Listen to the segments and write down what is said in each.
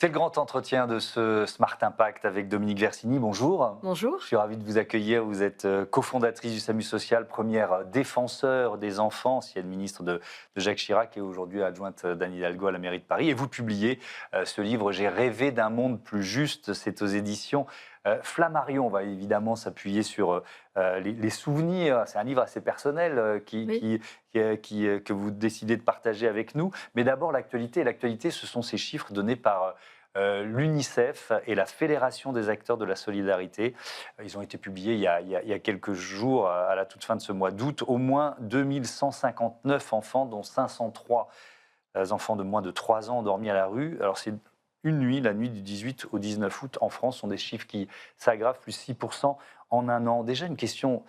C'est le grand entretien de ce Smart Impact avec Dominique Versini. Bonjour. Bonjour. Je suis ravi de vous accueillir. Vous êtes cofondatrice du SAMU Social, première défenseur des enfants, ancienne ministre de Jacques Chirac et aujourd'hui adjointe d'Anne Hidalgo à la mairie de Paris. Et vous publiez ce livre J'ai rêvé d'un monde plus juste. C'est aux éditions Flammarion. On va évidemment s'appuyer sur les souvenirs. C'est un livre assez personnel Oui. que vous décidez de partager avec nous. Mais d'abord, l'actualité. L'actualité, ce sont ces chiffres donnés par l'UNICEF et la Fédération des acteurs de la solidarité. Ils ont été publiés il y a quelques jours, à la toute fin de ce mois d'août. Au moins 2159 enfants, dont 503 enfants de moins de 3 ans endormis à la rue. Alors c'est une nuit, la nuit du 18 au 19 août en France, sont des chiffres qui s'aggravent, plus 6% en un an. Déjà une question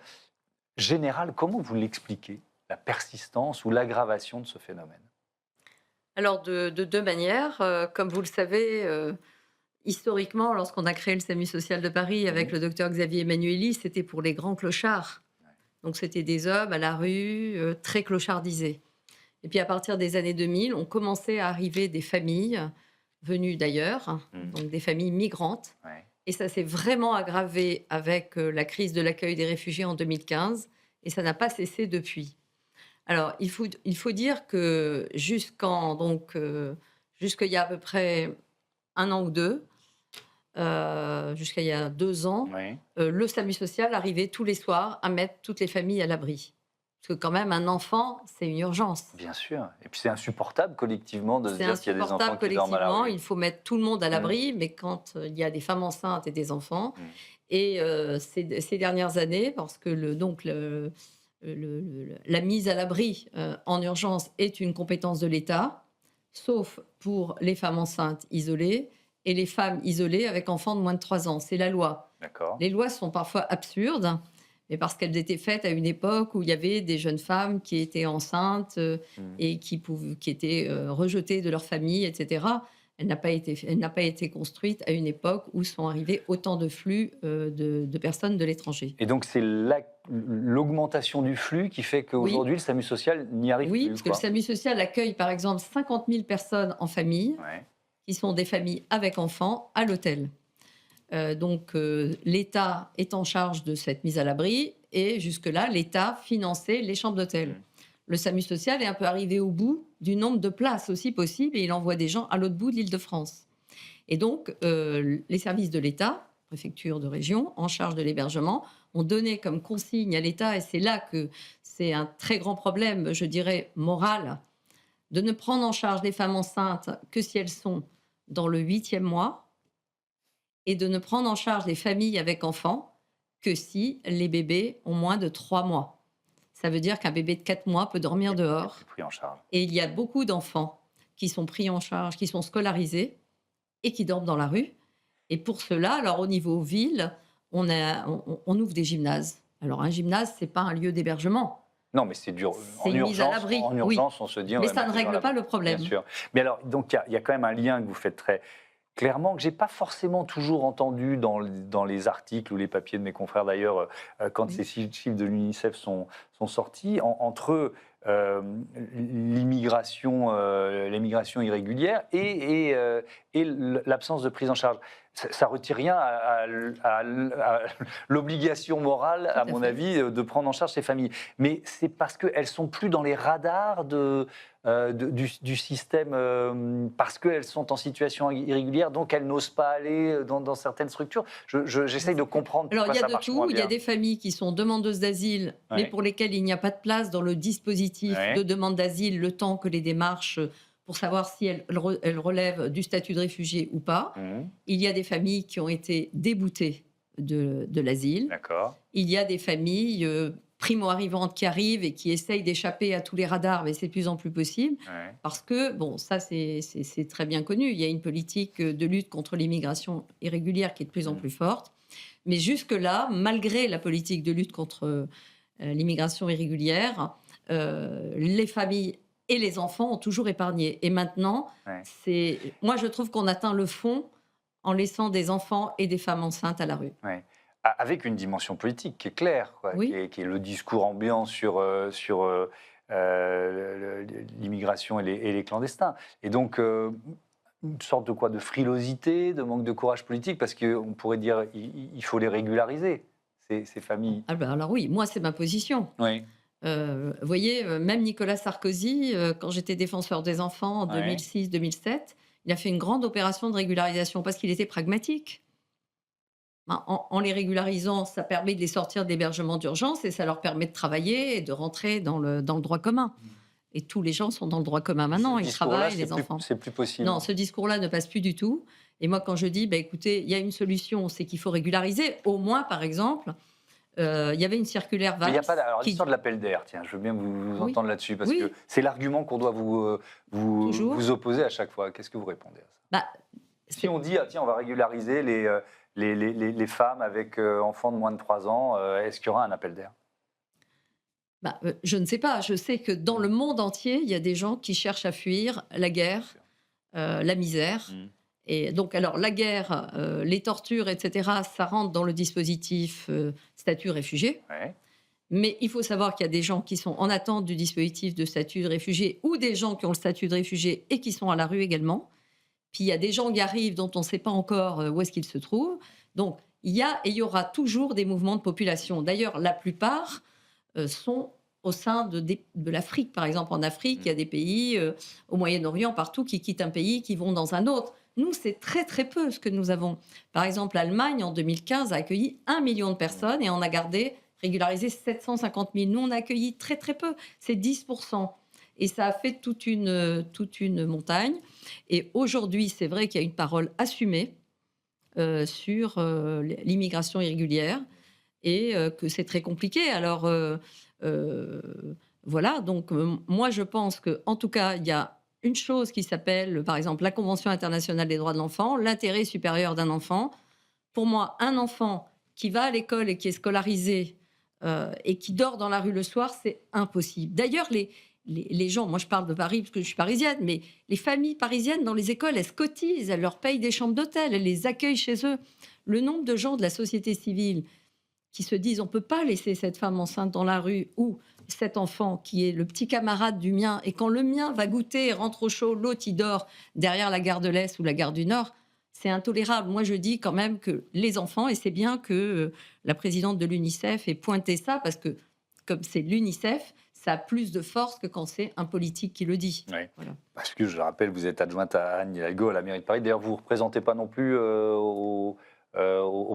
générale, comment vous l'expliquez, la persistance ou l'aggravation de ce phénomène? Alors de deux manières. Comme vous le savez, historiquement, lorsqu'on a créé le SAMU social de Paris avec Mhm. le docteur Xavier Emmanuelli, c'était pour les grands clochards. Donc c'était des hommes à la rue, très clochardisés. Et puis à partir des années 2000, on commençait à arriver des familles venues d'ailleurs, Mhm. donc des familles migrantes. Ouais. Et ça s'est vraiment aggravé avec la crise de l'accueil des réfugiés en 2015. Et ça n'a pas cessé depuis. Alors, il faut dire que jusqu'il y a à peu près un an ou deux, jusqu'à il y a 2 ans, Ouais. le SAMU social arrivait tous les soirs à mettre toutes les familles à l'abri. Parce que quand même un enfant, c'est une urgence. Bien sûr. Et puis c'est insupportable collectivement de se C'est dire qu'il y a des enfants insupportable qui dorment à la collectivement, rue. il faut mettre tout le monde à Mmh. l'abri, mais quand, il y a des femmes enceintes et des enfants Mmh. et ces dernières années, parce que la mise à l'abri, en urgence est une compétence de l'État, sauf pour les femmes enceintes isolées et les femmes isolées avec enfants de moins de 3 ans. C'est la loi. D'accord. Les lois sont parfois absurdes, mais parce qu'elles étaient faites à une époque où il y avait des jeunes femmes qui étaient enceintes, Mmh. et qui étaient, rejetées de leur famille et cetera. Elle n'a pas été construite à une époque où sont arrivés autant de flux, de personnes de l'étranger. Et donc c'est l'augmentation du flux qui fait Oui, qu'aujourd'hui le SAMU social n'y arrive oui, plus, parce que le quoi. SAMU social accueille, par exemple, 50 000 personnes en famille, Ouais. qui sont des familles avec enfants, à l'hôtel. L'État est en charge de cette mise à l'abri et jusque-là, l'État finançait les chambres d'hôtel. Mmh. Le SAMU social est un peu arrivé au bout du nombre de places aussi possible et il envoie des gens à l'autre bout de l'Île-de-France. Et donc, les services de l'État, préfecture de région, en charge de l'hébergement, ont donné comme consigne à l'État, et c'est là que c'est un très grand problème, je dirais, moral, de ne prendre en charge les femmes enceintes que si elles sont dans le 8e mois et de ne prendre en charge les familles avec enfants que si les bébés ont moins de 3 mois. Ça veut dire qu'un bébé de 4 mois peut dormir Est plus dehors. pris en charge. Et il y a beaucoup d'enfants qui sont pris en charge, qui sont scolarisés et qui dorment dans la rue. Et pour cela, alors au niveau ville, on ouvre des gymnases. Alors un gymnase, c'est pas un lieu d'hébergement, Non, mais c'est dur. c'est une mise à l'abri, En oui. urgence, on se dit on Mais va ça mettre ne les gens à règle pas l'abri. le Bien problème. sûr. Mais alors, donc il y a quand même un lien que vous faites très clairement, que j'ai pas forcément toujours entendu dans les articles ou les papiers de mes confrères d'ailleurs, quand Oui, ces chiffres de l'UNICEF sont sortis, entre l'immigration irrégulière et l'absence de prise en charge. Ça retire rien à l'obligation morale, tout à à mon fait. avis, de prendre en charge ces familles. Mais c'est parce qu'elles sont plus dans les radars du système, parce qu'elles sont en situation irrégulière, donc elles n'osent pas aller dans certaines structures. J'essaye de comprendre Alors, pourquoi il y a ça de marche moins tout. Il y a bien. des familles qui sont demandeuses d'asile, mais Ouais, pour lesquelles il n'y a pas de place dans le dispositif de ouais. demande d'asile, le temps que les démarches pour savoir si elles relèvent du statut de réfugié ou pas. Mhm. Il y a des familles qui ont été déboutées de l'asile. D'accord. Il y a des familles primo-arrivantes qui arrivent et qui essayent d'échapper à tous les radars, mais c'est de plus en plus possible. Ouais. Parce que, bon, ça c'est très bien connu, il y a une politique de lutte contre l'immigration irrégulière qui est de plus en Mhm. plus forte. Mais jusque-là, malgré la politique de lutte contre l'immigration irrégulière, les familles et les enfants ont toujours épargné. Et maintenant, Ouais. moi je trouve qu'on atteint le fond en laissant des enfants et des femmes enceintes à la rue. Ouais. Avec une dimension politique qui est claire, quoi, Oui, qui est le discours ambiant sur l'immigration et les clandestins. Et donc, une sorte de quoi, de frilosité, de manque de courage politique, parce qu'on pourrait dire il faut les régulariser, ces familles. Ah ben alors oui, moi c'est ma position. Oui. Vous voyez, même Nicolas Sarkozy, quand j'étais défenseur des enfants en Ouais. 2006-2007, il a fait une grande opération de régularisation parce qu'il était pragmatique. Ben, en les régularisant, ça permet de les sortir de l'hébergement d'urgence et ça leur permet de travailler et de rentrer dans le droit commun. Et tous les gens sont dans le droit commun maintenant, Ce ils discours-là, travaillent, les enfants. c'est plus possible. Non, ce discours-là ne passe plus du tout. Et moi, quand je dis, bah, écoutez, il y a une solution, c'est qu'il faut régulariser. Au moins, par exemple, il y avait une circulaire Mais il n'y a Valls pas. Alors, qui... l'histoire de l'appel d'air, tiens, je veux bien vous Oui, entendre là-dessus, parce oui, que c'est l'argument qu'on doit toujours. vous opposer à chaque fois. Qu'est-ce que vous répondez à ça? Bah, Si on dit, ah, tiens, on va régulariser les femmes avec enfants de moins de 3 ans, est-ce qu'il y aura un appel d'air? Je ne sais pas. Je sais que dans le monde entier, il y a des gens qui cherchent à fuir la guerre, la misère. Mm. Et donc, alors, la guerre, les tortures, etc., ça rentre dans le dispositif statut réfugié. Ouais. Mais il faut savoir qu'il y a des gens qui sont en attente du dispositif de statut de réfugié ou des gens qui ont le statut de réfugié et qui sont à la rue également. Puis il y a des gens qui arrivent dont on ne sait pas encore où est-ce qu'ils se trouvent. Donc, il y a et il y aura toujours des mouvements de population. D'ailleurs, la plupart sont au sein de l'Afrique. Par exemple, en Afrique, il y a des pays, au Moyen-Orient, partout, qui quittent un pays, qui vont dans un autre. Nous, c'est très, très peu ce que nous avons. Par exemple, l'Allemagne, en 2015, a accueilli 1 million de personnes et on a régularisé 750 000. Nous, on a accueilli très, très peu. C'est 10%. Et ça a fait toute une montagne. Et aujourd'hui, c'est vrai qu'il y a une parole assumée sur l'immigration irrégulière et que c'est très compliqué. Alors, voilà. Donc, moi, je pense qu'en tout cas, il y a une chose qui s'appelle, par exemple, la Convention internationale des droits de l'enfant, l'intérêt supérieur d'un enfant. Pour moi, un enfant qui va à l'école et qui est scolarisé et qui dort dans la rue le soir, c'est impossible. D'ailleurs, les gens, moi je parle de Paris parce que je suis parisienne, mais les familles parisiennes dans les écoles, elles se cotisent, elles leur payent des chambres d'hôtel, elles les accueillent chez eux. Le nombre de gens de la société civile qui se disent on ne peut pas laisser cette femme enceinte dans la rue ou cet enfant qui est le petit camarade du mien, et quand le mien va goûter et rentre au chaud, l'autre il dort derrière la gare de l'Est ou la gare du Nord, c'est intolérable. Moi je dis quand même que les enfants, et c'est bien que la présidente de l'UNICEF ait pointé ça, parce que comme c'est l'UNICEF, ça a plus de force que quand c'est un politique qui le dit. Oui. Voilà. Parce que je le rappelle, vous êtes adjointe à Anne Hidalgo à la mairie de Paris. D'ailleurs, vous ne représentez pas non plus aux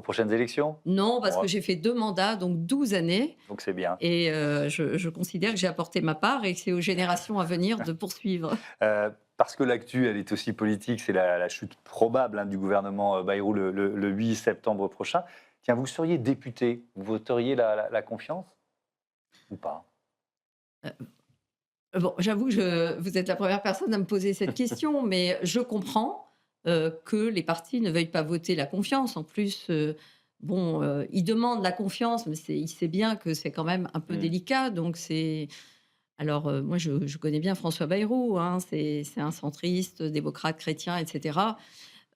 prochaines élections? Non, parce Ouais. que j'ai fait 2 mandats, donc 12 années. Donc c'est bien. Et je considère que j'ai apporté ma part et que c'est aux générations à venir de poursuivre. Parce que l'actu, elle est aussi politique, c'est la chute probable du gouvernement Bayrou le 8 septembre prochain. Tiens, vous seriez député, vous voteriez la confiance ou pas? Bon, j'avoue que vous êtes la première personne à me poser cette question, mais je comprends que les partis ne veuillent pas voter la confiance. En plus, ils demandent la confiance, mais il sait bien que c'est quand même un peu délicat. Donc c'est... Alors, moi, je connais bien François Bayrou, hein, c'est un centriste, démocrate, chrétien, etc.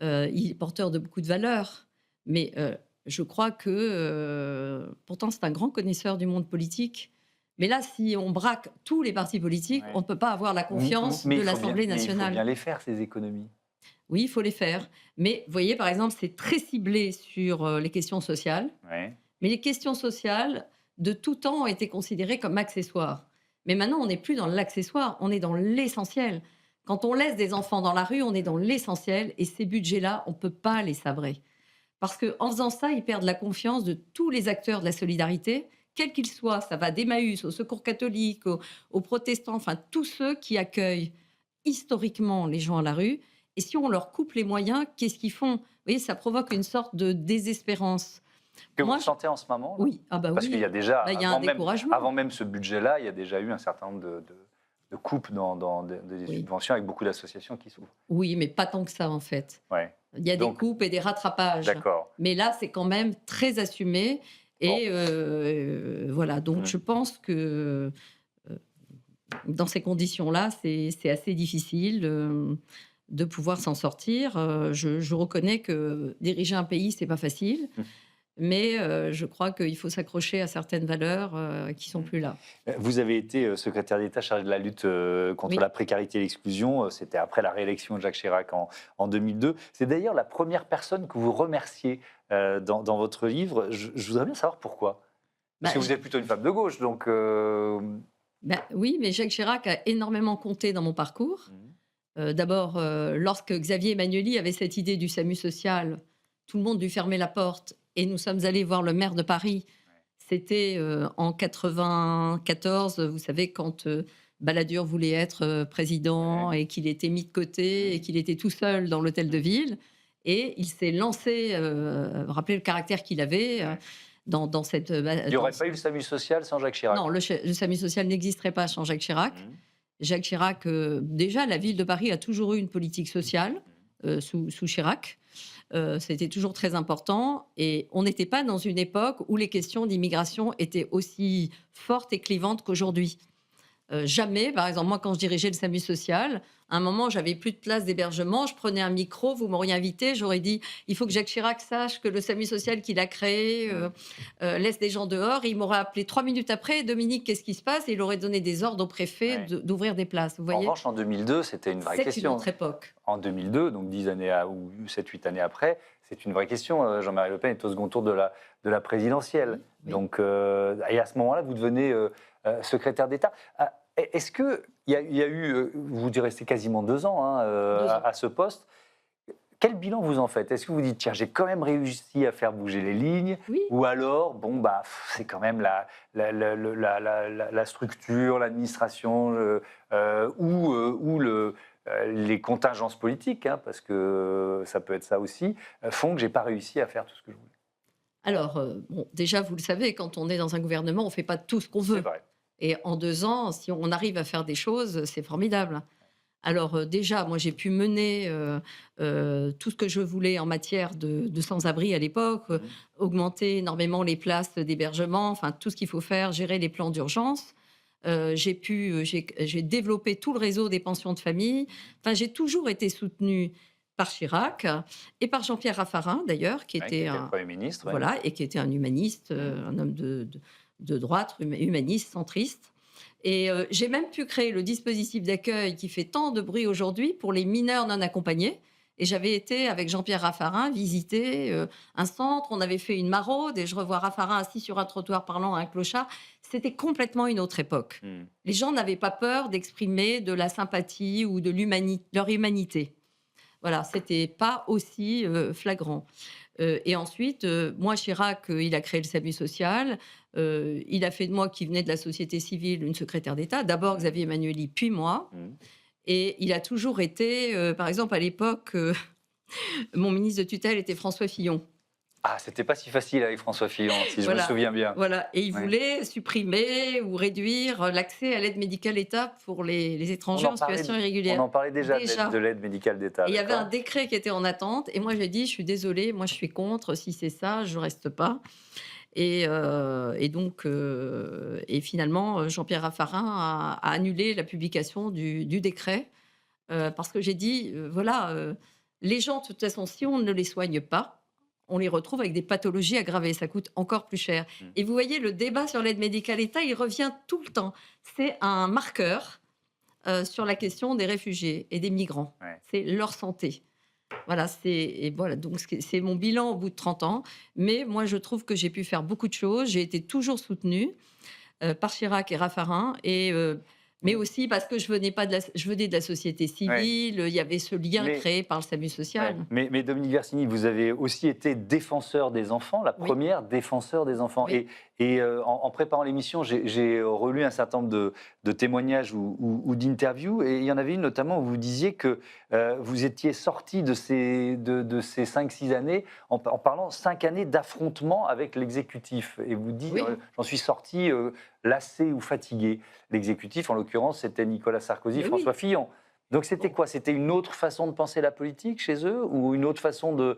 Il est porteur de beaucoup de valeurs, mais je crois que, pourtant, c'est un grand connaisseur du monde politique. Mais là, si on braque tous les partis politiques, Ouais. on ne peut pas avoir la confiance Mais de il faut l'Assemblée bien- mais il faut nationale. bien les faire, ces économies. Oui, il faut les faire. Mais vous voyez, par exemple, c'est très ciblé sur les questions sociales. Ouais. Mais les questions sociales, de tout temps, ont été considérées comme accessoires. Mais maintenant, on n'est plus dans l'accessoire, on est dans l'essentiel. Quand on laisse des enfants dans la rue, on est dans l'essentiel. Et ces budgets-là, on ne peut pas les sabrer. Parce qu'en faisant ça, ils perdent la confiance de tous les acteurs de la solidarité, quels qu'ils soient. Ça va d'Emmaüs au Secours catholique, aux protestants, enfin tous ceux qui accueillent historiquement les gens à la rue. Et si on leur coupe les moyens, qu'est-ce qu'ils font? Vous voyez, ça provoque une sorte de désespérance. Que Moi, vous ressentez en ce moment là? oui, ah bah Parce oui. qu'il y a déjà, Là, il y a un découragement. avant même ce budget-là, il y a déjà eu un certain nombre de coupes dans des Oui. subventions avec beaucoup d'associations qui souffrent. Oui, mais pas tant que ça, en fait. Ouais. Il y a Donc, des coupes et des rattrapages. d'accord. Mais là, c'est quand même très assumé. Et voilà, donc je pense que dans ces conditions-là, c'est assez difficile de pouvoir s'en sortir. Je reconnais que diriger un pays, c'est pas facile. mais je crois qu'il faut s'accrocher à certaines valeurs qui sont plus là. Vous avez été secrétaire d'État chargé de la lutte contre Oui. la précarité et l'exclusion. C'était après la réélection de Jacques Chirac en 2002. C'est d'ailleurs la première personne que vous remerciez dans votre livre. Je voudrais bien savoir pourquoi. Parce Bah, que vous êtes plutôt une femme de gauche, donc... Oui, mais Jacques Chirac a énormément compté dans mon parcours. D'abord, lorsque Xavier Emmanueli avait cette idée du SAMU social, tout le monde lui fermait la porte et nous sommes allés voir le maire de Paris. C'était en 94, vous savez, quand Balladur voulait être président et qu'il était mis de côté et qu'il était tout seul dans l'hôtel de ville. Et il s'est lancé, vous rappelez le caractère qu'il avait dans cette... Il n'y aurait pas eu le SAMU social sans Jacques Chirac. Non, le SAMU social n'existerait pas sans Jacques Chirac. Jacques Chirac, déjà, la ville de Paris a toujours eu une politique sociale sous Chirac. C'était toujours très important. Et on n'était pas dans une époque où les questions d'immigration étaient aussi fortes et clivantes qu'aujourd'hui. Jamais, par exemple, moi, quand je dirigeais le SAMU social, à un moment, j'avais plus de place d'hébergement, je prenais un micro, vous m'auriez invité, j'aurais dit, il faut que Jacques Chirac sache que le SAMU social qu'il a créé laisse des gens dehors. Et il m'aurait appelé 3 minutes après, Dominique, qu'est-ce qui se passe? Et il aurait donné des ordres au préfet d'ouvrir des places. Vous En voyez, revanche, en 2002, c'était une vraie c'est une question. autre époque. En 2002, donc 10 années ou 7-8 années après, c'est une vraie question. Jean-Marie Le Pen est au second tour de la présidentielle. Oui. Donc, et à ce moment-là, vous devenez secrétaire d'État. Est-ce qu'il y a eu, vous y restez quasiment 2 ans, 2 ans. à ce poste. Quel bilan vous en faites? Est-ce que vous dites, tiens, j'ai quand même réussi à faire bouger les lignes? Oui. Ou alors, bon, bah, c'est quand même la structure, l'administration, ou les contingences politiques, parce que ça peut être ça aussi, font que j'ai pas réussi à faire tout ce que je voulais. Alors, bon, déjà, vous le savez, quand on est dans un gouvernement, on ne fait pas tout ce qu'on C'est veut. vrai. Et en 2 ans, si on arrive à faire des choses, c'est formidable. Alors déjà, moi, j'ai pu mener tout ce que je voulais en matière de sans-abri à l'époque, augmenter énormément les places d'hébergement, enfin tout ce qu'il faut faire, gérer les plans d'urgence. J'ai développé tout le réseau des pensions de famille. Enfin, j'ai toujours été soutenue par Chirac et par Jean-Pierre Raffarin, d'ailleurs, qui Qui était était le un, Premier ministre. Ouais. voilà, et qui était un humaniste, un homme de droite, humaniste, centriste. Et j'ai même pu créer le dispositif d'accueil qui fait tant de bruit aujourd'hui pour les mineurs non accompagnés. Et j'avais été, avec Jean-Pierre Raffarin, visiter un centre. On avait fait une maraude et je revois Raffarin assis sur un trottoir parlant à un clochard. C'était complètement une autre époque. Les gens n'avaient pas peur d'exprimer de la sympathie ou de leur humanité. Voilà, c'était pas aussi flagrant. Et ensuite, moi, Chirac, il a créé le SAMU social. Il a fait de moi, qui venait de la société civile, une secrétaire d'État. D'abord Xavier Emmanueli, puis moi. Et il a toujours été, par exemple, à l'époque, mon ministre de tutelle était François Fillon. Ah, c'était pas si facile avec François Fillon, si je me Voilà, souviens bien. Voilà, et il Ouais. voulait supprimer ou réduire l'accès à l'aide médicale d'État pour les étrangers en situation irrégulière. On en parlait déjà, Déjà. de l'aide médicale d'État. Et il y avait un d'accord. décret qui était en attente. Et moi, j'ai dit, je suis désolée, moi, je suis contre. Si c'est ça, je ne reste pas. Et donc, et finalement, Jean-Pierre Raffarin a annulé la publication du décret parce que j'ai dit, voilà, les gens, de toute façon, si on ne les soigne pas, on les retrouve avec des pathologies aggravées. Ça coûte encore plus cher. Et vous voyez, le débat sur l'aide médicale d'État, il revient tout le temps. C'est un marqueur sur la question des réfugiés et des migrants. Ouais. C'est leur santé. Voilà, donc c'est mon bilan au bout de 30 ans. Mais moi, je trouve que j'ai pu faire beaucoup de choses. J'ai été toujours soutenue par Chirac et Raffarin. Mais aussi parce que je venais de la société civile. Il y avait ce lien créé par le SAMU social. Ouais. Mais Dominique Versini, vous avez aussi été défenseur des enfants, la première défenseur des enfants. Oui. Et en préparant l'émission, j'ai relu un certain nombre de témoignages ou d'interviews. Et il y en avait une notamment où vous disiez que vous étiez sorti de ces 5-6 années en parlant 5 années d'affrontement avec l'exécutif. Et vous dites, j'en suis sorti lassé ou fatigué. L'exécutif, en l'occurrence, c'était Nicolas Sarkozy, François Fillon. Donc c'était quoi? C'était une autre façon de penser la politique chez eux ou une autre façon de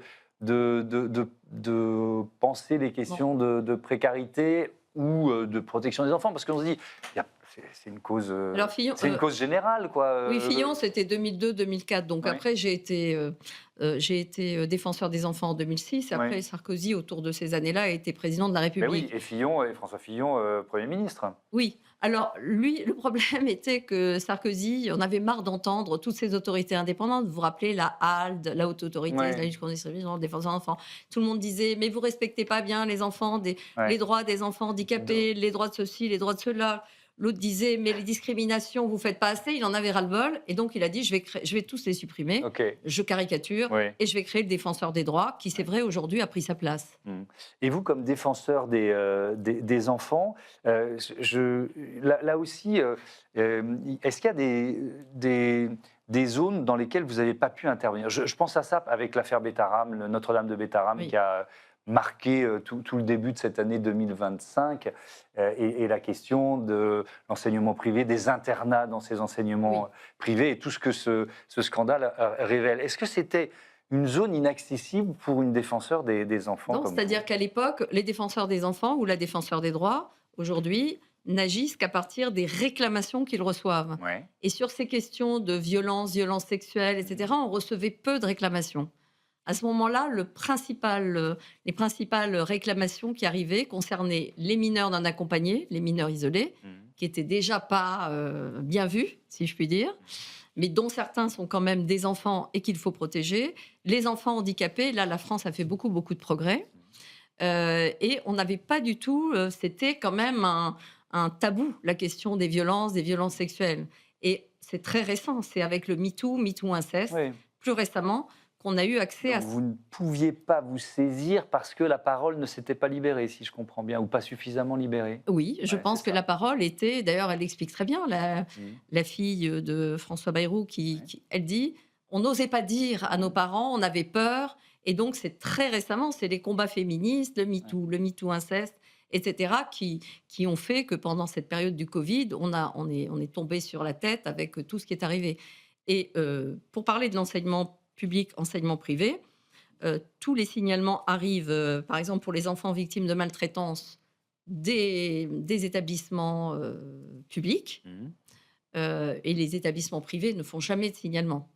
penser les questions de précarité ou de protection des enfants? Parce qu'on se dit, c'est une cause, Alors Fillon, c'est une cause générale, quoi. oui, Fillon, c'était 2002-2004. Donc Ouais, après, j'ai été défenseur des enfants en 2006. Et après, ouais. Sarkozy, autour de ces années-là, a été président de la Ben oui, République. et Fillon, et François Fillon, Premier ministre. Oui. Alors, lui, le problème était que Sarkozy, on avait marre d'entendre toutes ces autorités indépendantes. Vous vous rappelez, la HALD, la Haute Autorité de la Ouais, lutte contre les discriminations, défense des enfants. Tout le monde disait, mais vous respectez pas bien les enfants, les ouais. droits des enfants handicapés, les droits de ceci, les droits de cela. L'autre disait, mais les discriminations, vous faites pas assez. Il en avait ras-le-bol. Et donc, il a dit, je vais tous les supprimer. OK, Je caricature. ouais. Et je vais créer le défenseur des droits, qui, c'est vrai, aujourd'hui, a pris sa place. Mmh. Et vous, comme défenseur des enfants, là aussi, est-ce qu'il y a des zones dans lesquelles vous n'avez pas pu intervenir? Je pense à ça avec l'affaire Bétaram, le Notre-Dame de Bétaram, Oui. qui a marqué tout le début de cette année 2025, et la question de l'enseignement privé, des internats dans ces enseignements Oui. privés, et tout ce que ce scandale révèle. Est-ce que c'était une zone inaccessible pour une défenseur des enfants Non, comme c'est-à-dire vous? qu'à l'époque, les défenseurs des enfants ou la défenseur des droits, aujourd'hui, n'agissent qu'à partir des réclamations qu'ils reçoivent. Ouais. Et sur ces questions de violence, violence sexuelle, etc., on recevait peu de réclamations. À ce moment-là, les principales réclamations qui arrivaient concernaient les mineurs non accompagnés, les mineurs isolés, Mhm. qui étaient déjà pas bien vus, si je puis dire, mais dont certains sont quand même des enfants et qu'il faut protéger. Les enfants handicapés, là, la France a fait beaucoup, beaucoup de progrès. Et on n'avait pas du tout, c'était quand même un tabou, la question des violences sexuelles. Et c'est très récent, c'est avec le MeToo, MeToo inceste, Oui. plus récemment, qu'on a eu accès à... Donc vous ne pouviez pas vous saisir parce que la parole ne s'était pas libérée, si je comprends bien, ou pas suffisamment libérée. Oui, je Ouais, pense c'est que ça. la parole était, d'ailleurs, elle l'explique très bien, Mhm. la fille de François Bayrou, Ouais. elle dit, on n'osait pas dire à nos parents, on avait peur, et donc c'est très récemment, c'est les combats féministes, Ouais. le MeToo inceste, etc., qui ont fait que pendant cette période du Covid, on est tombé sur la tête avec tout ce qui est arrivé. Et pour parler de l'enseignement public, enseignement privé, tous les signalements arrivent, par exemple pour les enfants victimes de maltraitance, des établissements publics, Mhm. et les établissements privés ne font jamais de signalement.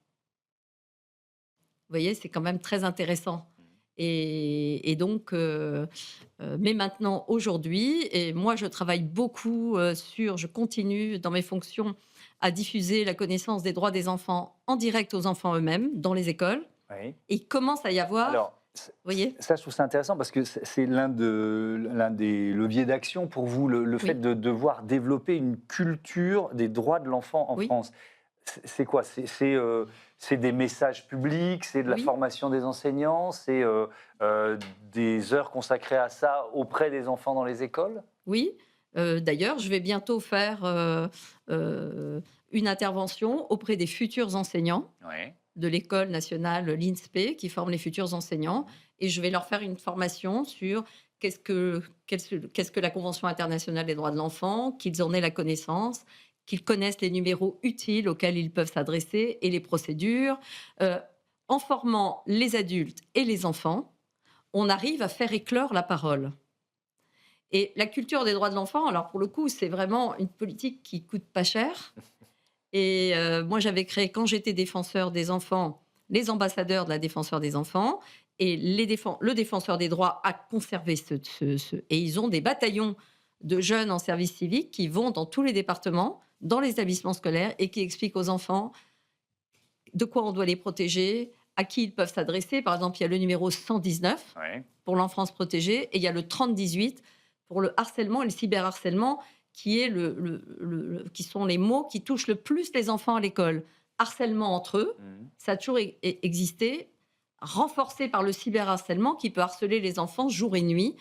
Vous voyez, c'est quand même très intéressant. Et donc, mais maintenant, aujourd'hui, et moi je travaille beaucoup je continue dans mes fonctions à diffuser la connaissance des droits des enfants en direct aux enfants eux-mêmes dans les écoles. Oui. Et il commence à y avoir, Alors, vous voyez, ça, je trouve ça intéressant parce que c'est l'un des leviers d'action pour vous, le fait oui, de devoir développer une culture des droits de l'enfant en oui, France. C'est quoi? C'est des messages publics, c'est de la oui. formation des enseignants, c'est des heures consacrées à ça auprès des enfants dans les écoles? Oui, d'ailleurs, je vais bientôt faire, une intervention auprès des futurs enseignants Oui. de l'école nationale, l'INSPE, qui forme les futurs enseignants, et je vais leur faire une formation sur qu'est-ce que la Convention internationale des droits de l'enfant, qu'ils en aient la connaissance, qu'ils connaissent les numéros utiles auxquels ils peuvent s'adresser et les procédures. Heu, En formant les adultes et les enfants, on arrive à faire éclore la parole. Et la culture des droits de l'enfant, alors pour le coup, c'est vraiment une politique qui coûte pas cher. Et moi, j'avais créé, quand j'étais défenseur des enfants, les ambassadeurs de la défenseur des enfants, et le défenseur des droits a conservé et ils ont des bataillons de jeunes en service civique qui vont dans tous les départements, dans les établissements scolaires, et qui expliquent aux enfants de quoi on doit les protéger, à qui ils peuvent s'adresser. Par exemple, il y a le numéro 119 Oui. pour l'enfance protégée, et il y a le 3018 pour le harcèlement et le cyberharcèlement, qui est qui sont les mots qui touchent le plus les enfants à l'école. Harcèlement entre eux, Mhm. ça a toujours existé, renforcé par le cyberharcèlement qui peut harceler les enfants jour et nuit.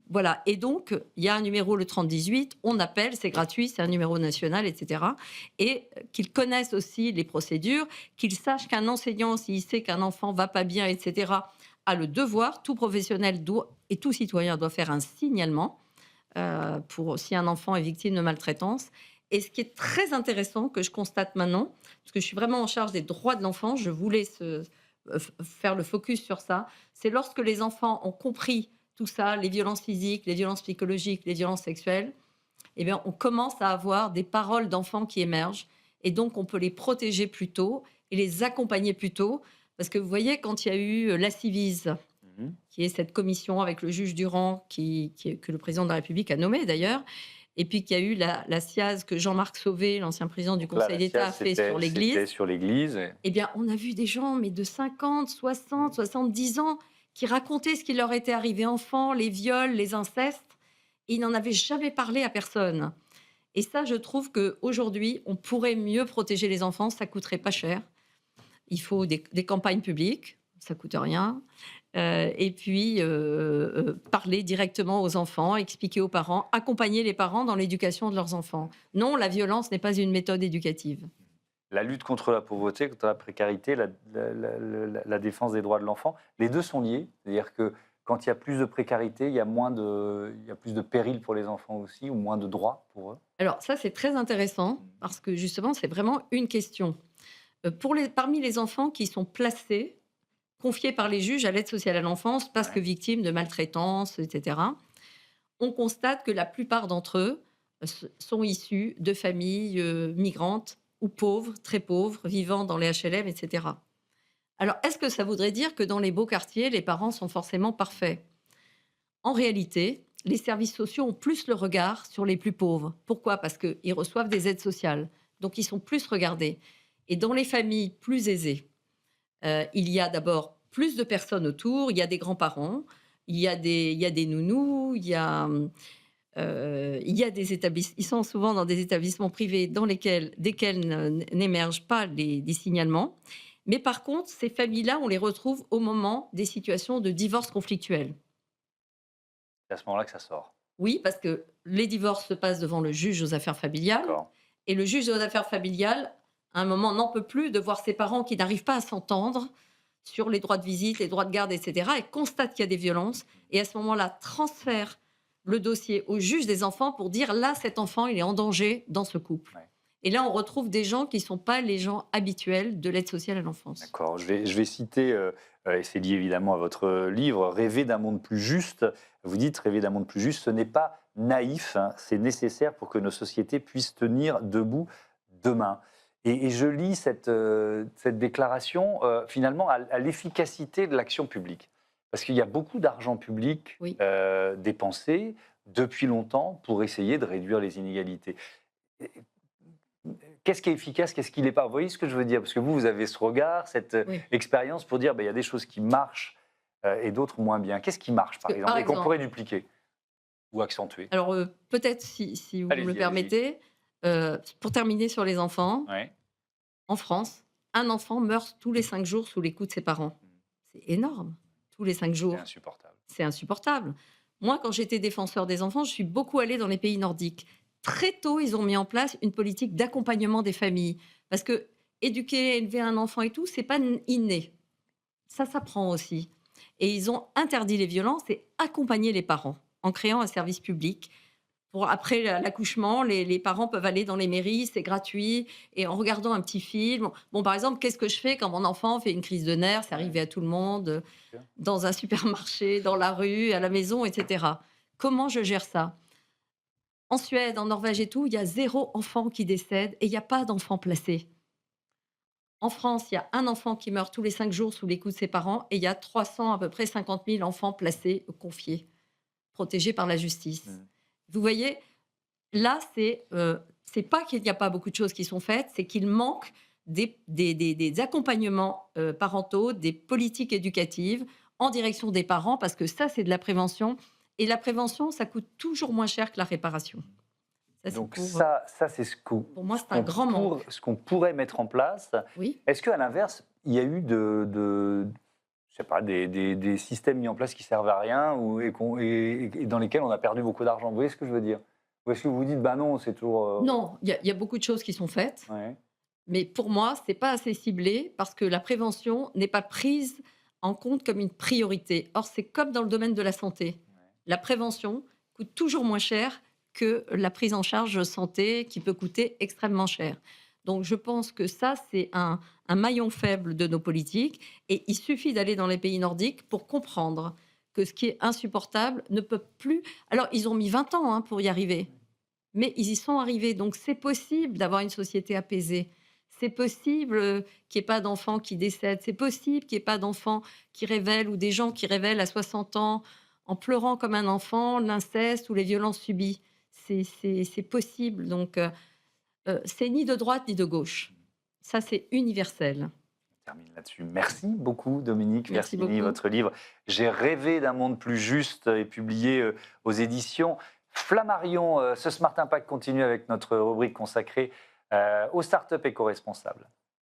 Voilà, et donc il y a un numéro, le 3018, on appelle, c'est gratuit, c'est un numéro national, etc. Et qu'ils connaissent aussi les procédures, qu'ils sachent qu'un enseignant, s'il sait qu'un enfant va pas bien, etc., a le devoir, tout professionnel et tout citoyen doit faire un signalement pour si un enfant est victime de maltraitance. Et ce qui est très intéressant, que je constate maintenant, parce que je suis vraiment en charge des droits de l'enfant, je voulais faire le focus sur ça, c'est lorsque les enfants ont compris tout ça, les violences physiques, les violences psychologiques, les violences sexuelles, eh bien, on commence à avoir des paroles d'enfants qui émergent. Et donc, on peut les protéger plus tôt et les accompagner plus tôt. Parce que vous voyez, quand il y a eu la Civise, Mhm. qui est cette commission avec le juge Durand, que le président de la République a nommé d'ailleurs, et puis qu'il y a eu la SIAZ que Jean-Marc Sauvé, l'ancien président du Donc là, Conseil la d'État, a SIAZ, fait sur c'était l'Église. sur l'Église. Eh bien, on a vu des gens, mais de 50, 60, 70 ans, qui racontaient ce qui leur était arrivé enfant, les viols, les incestes, et ils n'en avaient jamais parlé à personne. Et ça, je trouve qu'aujourd'hui, on pourrait mieux protéger les enfants, ça coûterait pas cher. Il faut des campagnes publiques, ça coûte rien. Et puis, parler directement aux enfants, expliquer aux parents, accompagner les parents dans l'éducation de leurs enfants. Non, la violence n'est pas une méthode éducative. La lutte contre la pauvreté, contre la précarité, la défense des droits de l'enfant, les deux sont liés. C'est-à-dire que quand il y a plus de précarité, il y a plus de péril pour les enfants aussi, ou moins de droits pour eux. Alors ça, c'est très intéressant parce que justement, c'est vraiment une question. Parmi les enfants qui sont placés, confiés par les juges à l'aide sociale à l'enfance parce que Ouais. victimes de maltraitance, etc., on constate que la plupart d'entre eux sont issus de familles migrantes ou pauvres, très pauvres, vivant dans les HLM, etc. Alors, est-ce que ça voudrait dire que dans les beaux quartiers, les parents sont forcément parfaits? En réalité, les services sociaux ont plus le regard sur les plus pauvres. Pourquoi? Parce qu'ils reçoivent des aides sociales, donc ils sont plus regardés. Et dans les familles plus aisées, il y a d'abord plus de personnes autour, il y a des grands-parents, il y a des nounous, il y a des établissements, ils sont souvent dans des établissements privés desquels n'émergent pas des signalements. Mais par contre, ces familles-là, on les retrouve au moment des situations de divorce conflictuel. C'est à ce moment-là que ça sort. Oui, parce que les divorces se passent devant le juge aux affaires familiales. D'accord. Et le juge aux affaires familiales, à un moment, n'en peut plus de voir ses parents qui n'arrivent pas à s'entendre sur les droits de visite, les droits de garde, etc. Et constate qu'il y a des violences. Et à ce moment-là, transfère le dossier au juge des enfants pour dire là, cet enfant, il est en danger dans ce couple. Ouais. Et là, on retrouve des gens qui ne sont pas les gens habituels de l'aide sociale à l'enfance. D'accord. Je vais citer, et c'est lié évidemment à votre livre, Rêver d'un monde plus juste. Vous dites Rêver d'un monde plus juste, ce n'est pas naïf, hein, c'est nécessaire pour que nos sociétés puissent tenir debout demain. Et je lis cette déclaration finalement à l'efficacité de l'action publique. Parce qu'il y a beaucoup d'argent public Oui. dépensé depuis longtemps pour essayer de réduire les inégalités. Qu'est-ce qui est efficace, qu'est-ce qui ne l'est pas? Vous voyez ce que je veux dire? Parce que vous avez ce regard, cette Oui. expérience pour dire, il y a des choses qui marchent et d'autres moins bien. Qu'est-ce qui marche, par Parce que, exemple, par et qu'on exemple- pourrait dupliquer ou accentuer? Alors, peut-être, si vous me Allez-y, le allez-y. permettez, pour terminer sur les enfants, Ouais. en France, un enfant meurt tous les 5 jours sous les coups de ses parents. C'est énorme. Tous les 5 C'est jours. insupportable. C'est insupportable. Moi, quand j'étais défenseur des enfants, je suis beaucoup allée dans les pays nordiques. Très tôt, ils ont mis en place une politique d'accompagnement des familles. Parce que éduquer, élever un enfant et tout, c'est pas inné. Ça s'apprend aussi. Et ils ont interdit les violences et accompagné les parents en créant un service public. Après l'accouchement, les parents peuvent aller dans les mairies, c'est gratuit, et en regardant un petit film. Bon, par exemple, qu'est-ce que je fais quand mon enfant fait une crise de nerfs? C'est arrivé à tout le monde, Sûr. dans un supermarché, dans la rue, à la maison, etc. Comment je gère ça? En Suède, en Norvège et tout, il y a 0 enfant qui décède et il n'y a pas d'enfant placé. En France, il y a un enfant qui meurt tous les 5 jours sous les coups de ses parents et il y a 300, à peu près 50 000 enfants placés, confiés, protégés par la justice. Vous voyez, là, c'est pas qu'il n'y a pas beaucoup de choses qui sont faites, c'est qu'il manque des accompagnements parentaux, des politiques éducatives en direction des parents, parce que ça, c'est de la prévention. Et la prévention, ça coûte toujours moins cher que la réparation. Ça, c'est Donc pour ça c'est ce pour moi, c'est un grand manque. ce qu'on pourrait mettre en place. Oui. Est-ce qu'à l'inverse, il y a eu je sais pas, des systèmes mis en place qui servent à rien et dans lesquels on a perdu beaucoup d'argent? Vous voyez ce que je veux dire? Ou est-ce que vous vous dites, bah non, c'est toujours... Non, il y a beaucoup de choses qui sont faites, Ouais. mais pour moi, c'est pas assez ciblé parce que la prévention n'est pas prise en compte comme une priorité. Or, c'est comme dans le domaine de la santé. La prévention coûte toujours moins cher que la prise en charge santé qui peut coûter extrêmement cher. Donc, je pense que ça, c'est un maillon faible de nos politiques et il suffit d'aller dans les pays nordiques pour comprendre que ce qui est insupportable ne peut plus... Alors, ils ont mis 20 ans pour y arriver. mais ils y sont arrivés. Donc c'est possible d'avoir une société apaisée. C'est possible qu'il n'y ait pas d'enfants qui décèdent. C'est possible qu'il n'y ait pas d'enfants qui révèlent ou des gens qui révèlent à 60 ans en pleurant comme un enfant l'inceste ou les violences subies. C'est possible. Donc c'est ni de droite ni de gauche. Ça, c'est universel. Termine là-dessus. Merci beaucoup, Dominique Merci Versini. beaucoup. Votre livre J'ai rêvé d'un monde plus juste est publié aux éditions Flammarion. Ce Smart Impact continue avec notre rubrique consacrée aux startups éco-responsables.